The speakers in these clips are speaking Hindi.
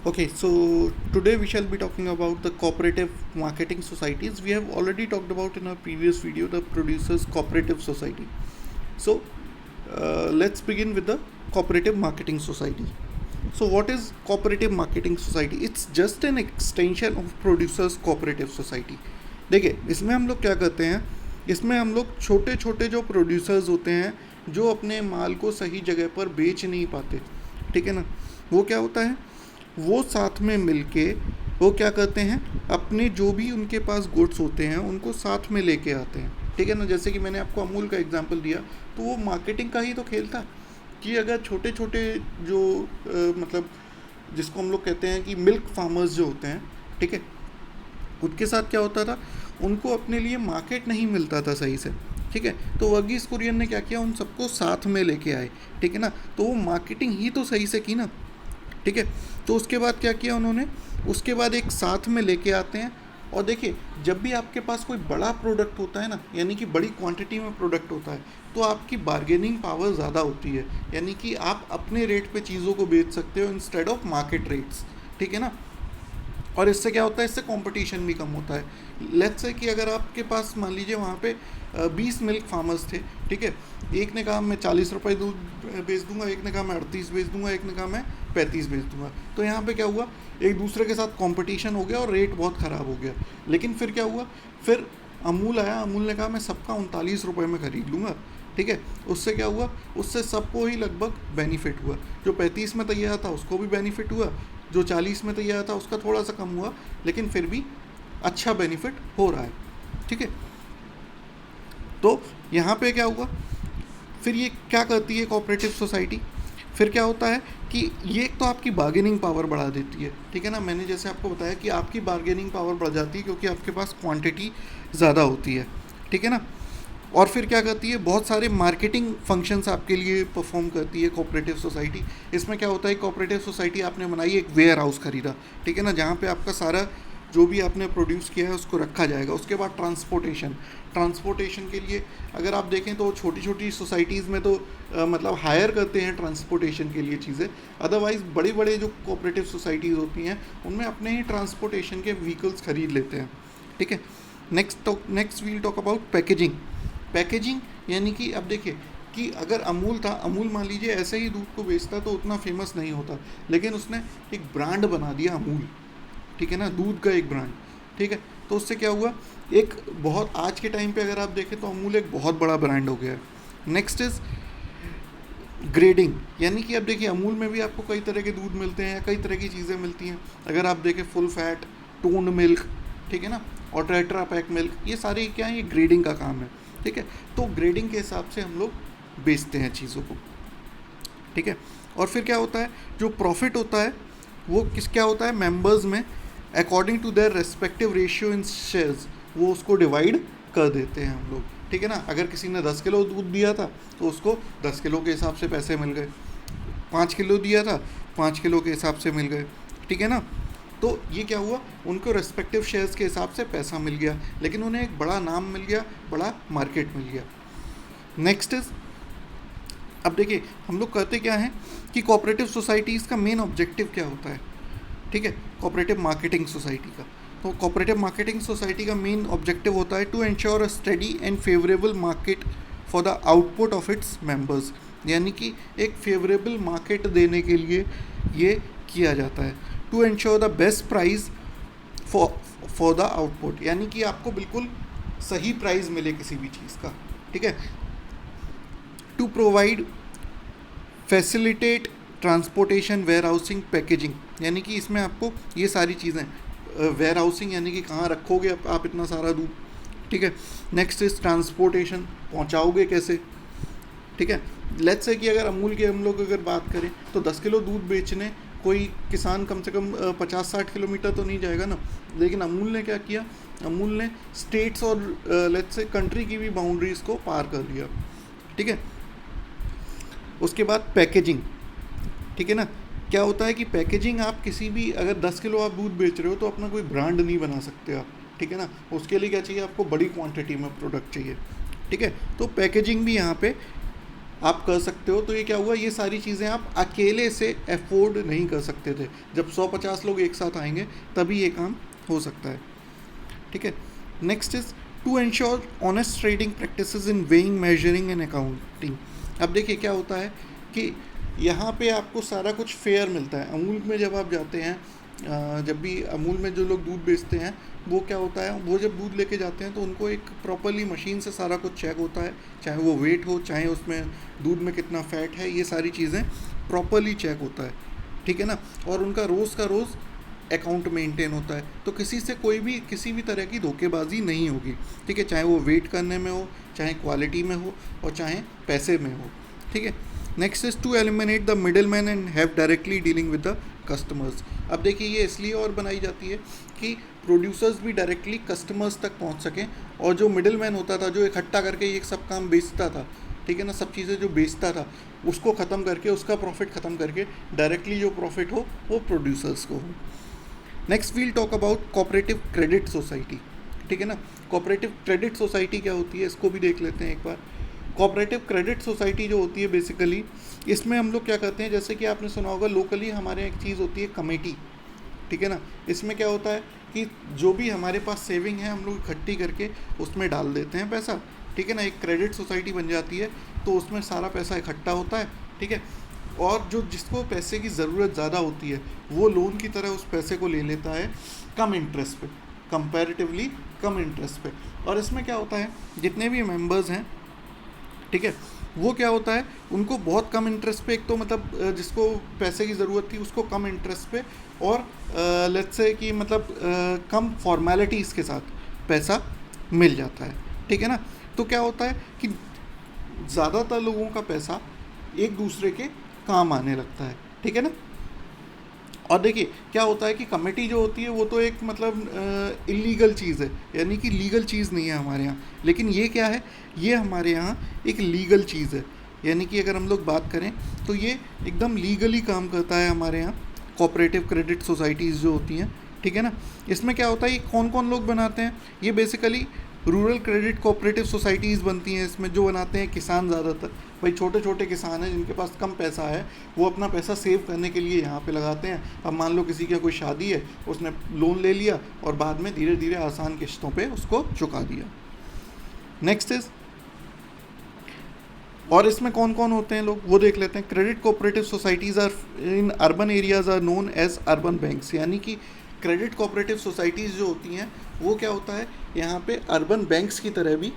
Okay, so today we shall be talking about the cooperative marketing societies. We have already talked about in our previous video the producers cooperative society. So let's begin with the cooperative marketing society. So what is cooperative marketing society? It's just an extension of producers cooperative society. देखिए इसमें हम लोग क्या करते हैं, इसमें हम लोग छोटे छोटे जो प्रोड्यूसर्स होते हैं जो अपने माल को सही जगह पर बेच नहीं पाते, ठीक है ना, वो क्या होता है, वो साथ में मिलके वो क्या करते हैं, अपने जो भी उनके पास गुड्स होते हैं उनको साथ में लेके आते हैं, ठीक है ना। जैसे कि मैंने आपको अमूल का एग्जांपल दिया, तो वो मार्केटिंग का ही तो खेल था कि अगर छोटे छोटे जो मतलब जिसको हम लोग कहते हैं कि मिल्क फार्मर्स जो होते हैं, ठीक है, उनके साथ क्या होता था, उनको अपने लिए मार्केट नहीं मिलता था सही से, ठीक है। तो वर्गीस कुरियन ने क्या किया, उन सबको साथ में लेके आए, ठीक है ना। तो वो मार्केटिंग ही तो सही से की ना, ठीक है। तो उसके बाद क्या किया उन्होंने, उसके बाद एक साथ में लेके आते हैं। और देखिए जब भी आपके पास कोई बड़ा प्रोडक्ट होता है ना, यानी कि बड़ी क्वांटिटी में प्रोडक्ट होता है, तो आपकी बार्गेनिंग पावर ज़्यादा होती है, यानी कि आप अपने रेट पे चीज़ों को बेच सकते हो इंस्टेड ऑफ मार्केट रेट्स, ठीक है ना। और इससे क्या होता है, इससे कंपटीशन भी कम होता है। लेट्स से कि अगर आपके पास मान लीजिए वहाँ पे 20 मिल्क फार्मर्स थे, ठीक है, एक ने कहा मैं 40 रुपये दूध बेच दूंगा, एक ने कहा मैं 38 बेच दूंगा, एक ने कहा मैं 35 बेच दूंगा। तो यहाँ पे क्या हुआ, एक दूसरे के साथ कंपटीशन हो गया और रेट बहुत ख़राब हो गया। लेकिन फिर क्या हुआ, फिर अमूल आया, अमूल ने कहा मैं सबका 39 रुपये में ख़रीद लूँगा, ठीक है। उससे क्या हुआ, उससे सबको ही लगभग बेनिफिट हुआ। जो 35 में तैयार था उसको भी बेनिफिट हुआ, जो 40 में तैयार था उसका थोड़ा सा कम हुआ, लेकिन फिर भी अच्छा बेनिफिट हो रहा है, ठीक है। तो यहाँ पे क्या हुआ, फिर ये क्या करती है कोऑपरेटिव सोसाइटी, फिर क्या होता है कि ये एक तो आपकी बार्गेनिंग पावर बढ़ा देती है, ठीक है ना। मैंने जैसे आपको बताया कि आपकी बार्गेनिंग पावर बढ़ जाती है क्योंकि आपके पास क्वांटिटी ज़्यादा होती है, ठीक है ना। और फिर क्या करती है, बहुत सारे मार्केटिंग फंक्शंस आपके लिए परफॉर्म करती है कोऑपरेटिव सोसाइटी। इसमें क्या होता है, कोऑपरेटिव सोसाइटी आपने बनाई, एक वेयर हाउस खरीदा, ठीक है ना, जहाँ पे आपका सारा जो भी आपने प्रोड्यूस किया है उसको रखा जाएगा। उसके बाद ट्रांसपोर्टेशन के लिए अगर आप देखें तो छोटी छोटी सोसाइटीज़ में तो मतलब हायर करते हैं ट्रांसपोर्टेशन के लिए चीज़ें। अदरवाइज़ बड़े बड़े जो कोऑपरेटिव सोसाइटीज़ होती हैं उनमें अपने ही ट्रांसपोर्टेशन के व्हीकल्स खरीद लेते हैं, ठीक है। Next we'll talk about packaging यानी कि अब देखिए कि अगर अमूल था, अमूल मान लीजिए ऐसे ही दूध को बेचता तो उतना फेमस नहीं होता, लेकिन उसने एक ब्रांड बना दिया अमूल, ठीक है ना, दूध का एक ब्रांड, ठीक है। तो उससे क्या हुआ, एक बहुत आज के टाइम पे अगर आप देखें तो अमूल एक बहुत बड़ा ब्रांड हो गया है। नेक्स्ट इज़ ग्रेडिंग, यानी कि अब देखिए अमूल में भी आपको कई तरह के दूध मिलते हैं, कई तरह की चीज़ें मिलती हैं। अगर आप देखें फुल फैट, टोन्ड मिल्क, ठीक है ना, और टेट्रा पैक मिल्क, ये सारी क्या है, ये ग्रेडिंग का काम है, ठीक है। तो ग्रेडिंग के हिसाब से हम लोग बेचते हैं चीज़ों को, ठीक है। और फिर क्या होता है, जो प्रॉफिट होता है वो क्या होता है, मेंबर्स में according to their respective ratio in shares वो उसको डिवाइड कर देते हैं हम लोग, ठीक है ना। अगर किसी ने 10 किलो दूध दिया था तो उसको 10 किलो के हिसाब से पैसे मिल गए, 5 किलो दिया था 5 किलो के हिसाब से मिल गए, ठीक है ना। तो ये क्या हुआ, उनको रेस्पेक्टिव शेयर्स के हिसाब से पैसा मिल गया, लेकिन उन्हें एक बड़ा नाम मिल गया, बड़ा मार्केट मिल गया। नेक्स्ट इज, अब देखिए हम लोग कहते क्या हैं कि कोऑपरेटिव सोसाइटीज़ का मेन ऑब्जेक्टिव क्या होता है, ठीक है, कोऑपरेटिव मार्केटिंग सोसाइटी का। तो कोऑपरेटिव मार्केटिंग सोसाइटी का मेन ऑब्जेक्टिव होता है to ensure a steady and favourable market for the output of its members, यानी कि एक फेवरेबल मार्केट देने के लिए ये किया जाता है। To ensure the best price for the output, यानी कि आपको बिल्कुल सही प्राइस मिले किसी भी चीज़ का, ठीक है। To provide facilitate transportation, warehousing, packaging, यानी कि इसमें आपको ये सारी चीज़ें, वेयर हाउसिंग यानी कि कहाँ रखोगे आप इतना सारा दूध, ठीक है। नेक्स्ट इज ट्रांसपोर्टेशन, पहुँचाओगे कैसे, ठीक है। लेट्स से कि अगर अमूल के हम लोग अगर बात करें तो 10 किलो दूध बेचने कोई किसान कम से कम 50-60 किलोमीटर तो नहीं जाएगा ना, लेकिन अमूल ने क्या किया, अमूल ने स्टेट्स और लेट्स से कंट्री की भी बाउंड्रीज़ को पार कर लिया, ठीक है। उसके बाद पैकेजिंग, ठीक है ना। क्या होता है कि पैकेजिंग, आप किसी भी अगर 10 किलो आप दूध बेच रहे हो तो अपना कोई ब्रांड नहीं बना सकते आप, ठीक है ना। उसके लिए क्या चाहिए, आपको बड़ी क्वांटिटी में प्रोडक्ट चाहिए, ठीक है। तो पैकेजिंग भी यहाँ पे आप कर सकते हो। तो ये क्या हुआ, ये सारी चीज़ें आप अकेले से अफोर्ड नहीं कर सकते थे। जब 150 लोग एक साथ आएंगे तभी ये काम हो सकता है, ठीक है। Next is to ensure honest trading practices in weighing, measuring and accounting. अब देखिए क्या होता है कि यहाँ पे आपको सारा कुछ फेयर मिलता है। अमूल में जब आप जाते हैं, जब भी अमूल में जो लोग दूध बेचते हैं वो क्या होता है, वो जब दूध लेके जाते हैं तो उनको एक प्रॉपरली मशीन से सारा कुछ चेक होता है, चाहे वो वेट हो, चाहे उसमें दूध में कितना फ़ैट है, ये सारी चीज़ें प्रॉपरली चेक होता है, ठीक है ना। और उनका रोज़ का रोज़ अकाउंट मेंटेन होता है, तो किसी से कोई भी किसी भी तरह की धोखेबाजी नहीं होगी, ठीक है, चाहे वो वेट करने में हो, चाहे क्वालिटी में हो, और चाहे पैसे में हो, ठीक है। Next is to eliminate the middle man and have directly dealing with the customers. अब देखिए ये इसलिए और बनाई जाती है कि प्रोड्यूसर्स भी डायरेक्टली कस्टमर्स तक पहुंच सकें, और जो मिडिल मैन होता था, जो इकट्ठा करके ये सब काम बेचता था, ठीक है ना, सब चीज़ें जो बेचता था उसको ख़त्म करके, उसका प्रॉफिट ख़त्म करके डायरेक्टली जो प्रॉफिट हो वो प्रोड्यूसर्स को हो। Next we'll talk about cooperative credit society, ठीक है ना। कोऑपरेटिव क्रेडिट सोसाइटी क्या होती है, इसको भी देख लेते हैं एक बार। कोऑपरेटिव क्रेडिट सोसाइटी जो होती है बेसिकली, इसमें हम लोग क्या करते हैं, जैसे कि आपने सुना होगा लोकली हमारे यहाँ एक चीज़ होती है कमेटी, ठीक है ना। इसमें क्या होता है कि जो भी हमारे पास सेविंग है हम लोग इकट्ठी करके उसमें डाल देते हैं पैसा, ठीक है ना। एक क्रेडिट सोसाइटी बन जाती है, तो उसमें सारा पैसा इकट्ठा होता है, ठीक है। और जो जिसको पैसे की ज़रूरत ज़्यादा होती है वो लोन की तरह उस पैसे को ले लेता है कम इंटरेस्ट पे, कंपैरेटिवली कम इंटरेस्ट पे। और इसमें क्या होता है, जितने भी मेंबर्स हैं, ठीक है, वो क्या होता है, उनको बहुत कम इंटरेस्ट पे, एक तो मतलब जिसको पैसे की ज़रूरत थी उसको कम इंटरेस्ट पे, और लेट्स से कि मतलब कम फॉर्मेलिटीज़ के साथ पैसा मिल जाता है, ठीक है ना। तो क्या होता है कि ज़्यादातर लोगों का पैसा एक दूसरे के काम आने लगता है, ठीक है ना। और देखिए क्या होता है कि कमेटी जो होती है वो तो एक मतलब इलीगल चीज़ है, यानी कि लीगल चीज़ नहीं है हमारे यहाँ, लेकिन ये क्या है, ये हमारे यहाँ एक लीगल चीज़ है। यानी कि अगर हम लोग बात करें तो ये एकदम लीगली काम करता है हमारे यहाँ, कोऑपरेटिव क्रेडिट सोसाइटीज़ जो होती हैं, ठीक है ना। इसमें क्या होता है, ये कौन कौन लोग बनाते हैं, ये basically rural credit cooperative societies बनती हैं। इसमें जो बनाते हैं किसान, ज़्यादातर भाई छोटे छोटे किसान हैं जिनके पास कम पैसा है, वो अपना पैसा सेव करने के लिए यहाँ पे लगाते हैं। अब मान लो किसी की कोई शादी है, उसने लोन ले लिया और बाद में धीरे धीरे आसान किस्तों पे उसको चुका दिया। नेक्स्ट इज, और इसमें कौन कौन होते हैं लोग वो देख लेते हैं। Credit cooperative societies are in urban areas are known as urban banks. यानी कि क्रेडिट कोऑपरेटिव सोसाइटीज़ जो होती हैं वो क्या होता है, यहाँ पे अर्बन बैंक्स की तरह भी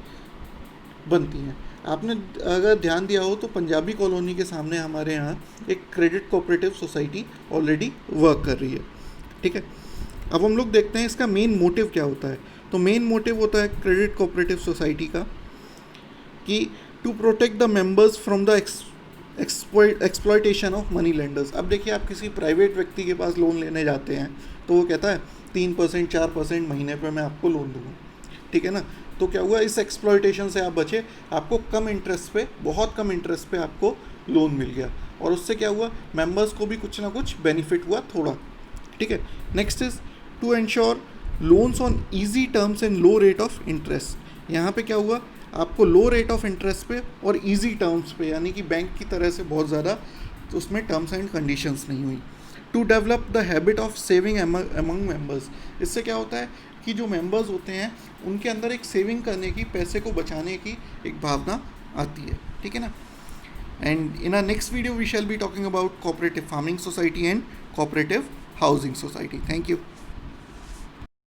बनती हैं। आपने अगर ध्यान दिया हो तो पंजाबी कॉलोनी के सामने हमारे यहाँ एक credit cooperative society already work कर रही है, ठीक है। अब हम लोग देखते हैं इसका मेन मोटिव क्या होता है। तो मेन मोटिव होता है क्रेडिट कोऑपरेटिव सोसाइटी का कि to protect the members from the exploitation of money lenders. अब देखिए आप किसी प्राइवेट व्यक्ति के पास लोन लेने जाते हैं तो वो कहता है 3% 4% महीने पे मैं आपको लोन दूँगा, ठीक है ना। तो क्या हुआ, इस एक्सप्लॉयटेशन से आप बचे, आपको कम इंटरेस्ट पे, बहुत कम इंटरेस्ट पे आपको लोन मिल गया, और उससे क्या हुआ, मेंबर्स को भी कुछ ना कुछ बेनिफिट हुआ थोड़ा, ठीक है। Next is to ensure loans on easy terms and low rate of interest. यहाँ पे क्या हुआ, आपको लो रेट ऑफ इंटरेस्ट पे और ईजी टर्म्स पे, यानी कि बैंक की तरह से बहुत ज़्यादा तो उसमें टर्म्स एंड कंडीशंस नहीं हुई। To develop the habit of saving among members. इससे क्या होता है कि जो मेंबर्स होते हैं उनके अंदर एक सेविंग करने की, पैसे को बचाने की एक भावना आती है, ठीक है ना। And in our next video we shall be talking about cooperative farming society and cooperative housing society. Thank you.